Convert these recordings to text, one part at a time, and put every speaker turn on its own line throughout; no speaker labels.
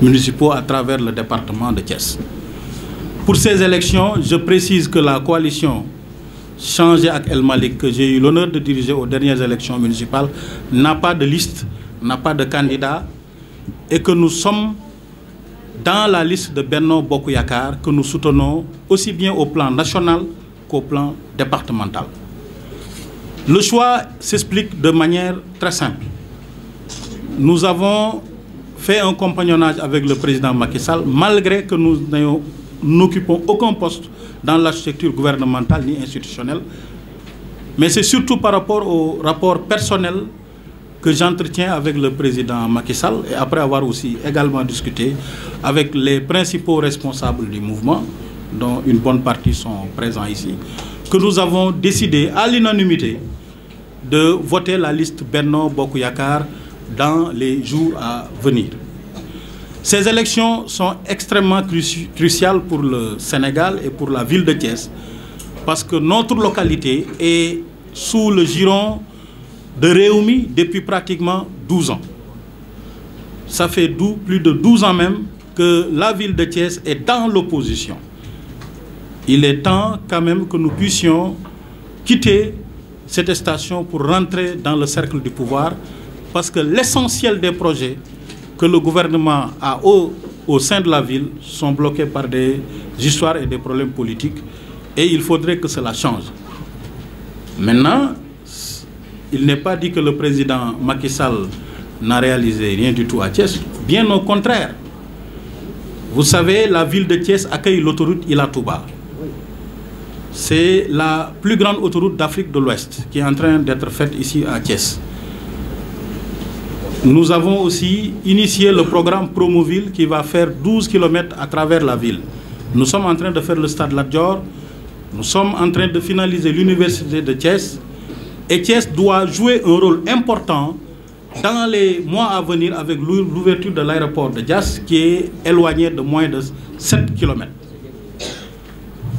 municipaux à travers le département de Thiès. Pour ces élections, je précise que la coalition Changer avec El Malik, que j'ai eu l'honneur de diriger aux dernières élections municipales, n'a pas de liste, n'a pas de candidat, et que nous sommes dans la liste de Benno Bokk Yakaar, que nous soutenons aussi bien au plan national qu'au plan départemental. Le choix s'explique de manière très simple. Nous avons fait un compagnonnage avec le président Macky Sall, malgré que nous n'occupons aucun poste dans l'architecture gouvernementale ni institutionnelle. Mais c'est surtout par rapport au rapport personnel que j'entretiens avec le président Macky Sall, et après avoir aussi également discuté avec les principaux responsables du mouvement, dont une bonne partie sont présents ici, que nous avons décidé à l'unanimité de voter la liste Benno Bokk Yakaar dans les jours à venir. Ces élections sont extrêmement cruciales pour le Sénégal et pour la ville de Thiès, parce que notre localité est sous le giron de Rewmi depuis pratiquement 12 ans. Ça fait plus de 12 ans même que la ville de Thiès est dans l'opposition. Il est temps quand même que nous puissions quitter cette station pour rentrer dans le cercle du pouvoir, parce que l'essentiel des projets que le gouvernement a au sein de la ville sont bloqués par des histoires et des problèmes politiques, et il faudrait que cela change. Maintenant, il n'est pas dit que le président Macky Sall n'a réalisé rien du tout à Thiès, bien au contraire. Vous savez, la ville de Thiès accueille l'autoroute Ila Touba. C'est la plus grande autoroute d'Afrique de l'Ouest qui est en train d'être faite ici à Thiès. Nous avons aussi initié le programme Promoville qui va faire 12 km à travers la ville. Nous sommes en train de faire le stade Lat Dior, nous sommes en train de finaliser l'université de Thiès, et Thiès doit jouer un rôle important dans les mois à venir avec l'ouverture de l'aéroport de Diass qui est éloigné de moins de 7 km.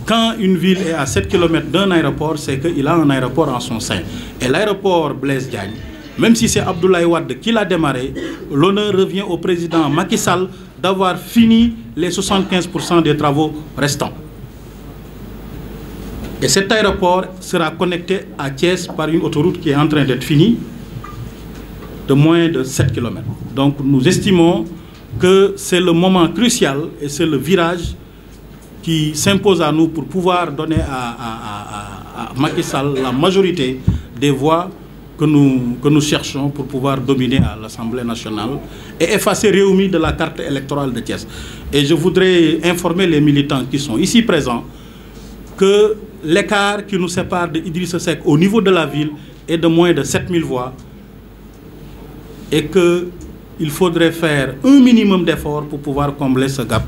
Quand une ville est à 7 km d'un aéroport, c'est qu'il a un aéroport en son sein. Et l'aéroport Blaise Diagne, même si c'est Abdoulaye Wade qui l'a démarré, l'honneur revient au président Macky Sall d'avoir fini les 75% des travaux restants. Et cet aéroport sera connecté à Thiès par une autoroute qui est en train d'être finie, de moins de 7 km. Donc nous estimons que c'est le moment crucial et c'est le virage qui s'impose à nous pour pouvoir donner à Macky Sall la majorité des voix que nous cherchons pour pouvoir dominer à l'Assemblée nationale et effacer Rewmi de la carte électorale de Thiès. Et je voudrais informer les militants qui sont ici présents que l'écart qui nous sépare de Idrissa Seck au niveau de la ville est de moins de 7000 voix et qu'il faudrait faire un minimum d'efforts pour pouvoir combler ce gap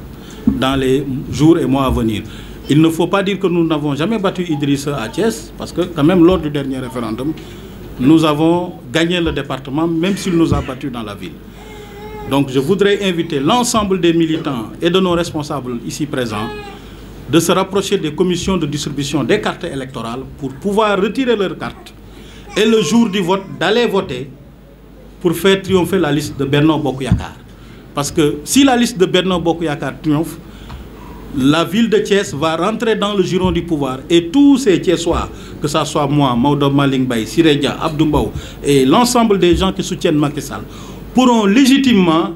dans les jours et mois à venir. Il ne faut pas dire que nous n'avons jamais battu Idrissa à Thiès, parce que quand même lors du dernier référendum, nous avons gagné le département, même s'il nous a battus dans la ville. Donc je voudrais inviter l'ensemble des militants et de nos responsables ici présents de se rapprocher des commissions de distribution des cartes électorales pour pouvoir retirer leurs cartes et le jour du vote d'aller voter pour faire triompher la liste de Benno Bokk Yakaar. Parce que si la liste de Benno Bokk Yakaar triomphe, la ville de Thiès va rentrer dans le giron du pouvoir et tous ces Thiessois, que ce soit moi, Maodo Malick Mbaye, Siré Dia, Abdou Mbow et l'ensemble des gens qui soutiennent Macky Sall, pourront légitimement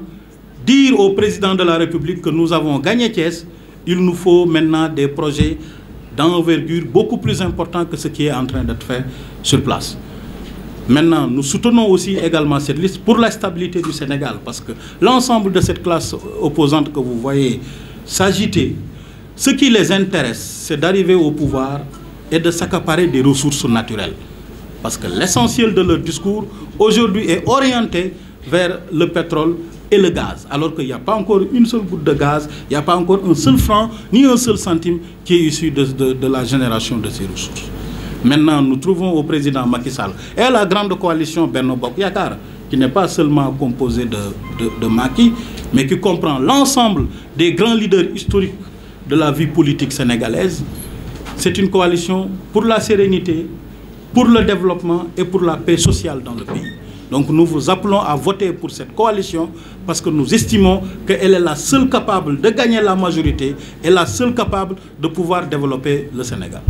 dire au président de la République que nous avons gagné Thiès. Il nous faut maintenant des projets d'envergure beaucoup plus importants que ce qui est en train d'être fait sur place. Maintenant, nous soutenons aussi également cette liste pour la stabilité du Sénégal, parce que l'ensemble de cette classe opposante que vous voyez s'agiter, ce qui les intéresse, c'est d'arriver au pouvoir et de s'accaparer des ressources naturelles. Parce que l'essentiel de leur discours aujourd'hui est orienté vers le pétrole et le gaz, alors qu'il n'y a pas encore une seule goutte de gaz, il n'y a pas encore un seul franc, ni un seul centime qui est issu de la génération de ces ressources. Maintenant, nous trouvons au président Macky Sall et à la grande coalition Benno Bokk Yakaar, qui n'est pas seulement composée de Macky, mais qui comprend l'ensemble des grands leaders historiques de la vie politique sénégalaise. C'est une coalition pour la sérénité, pour le développement et pour la paix sociale dans le pays. Donc nous vous appelons à voter pour cette coalition parce que nous estimons qu'elle est la seule capable de gagner la majorité et la seule capable de pouvoir développer le Sénégal.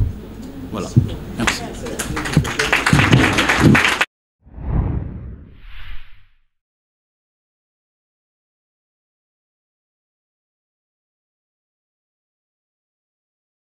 Voilà. Merci.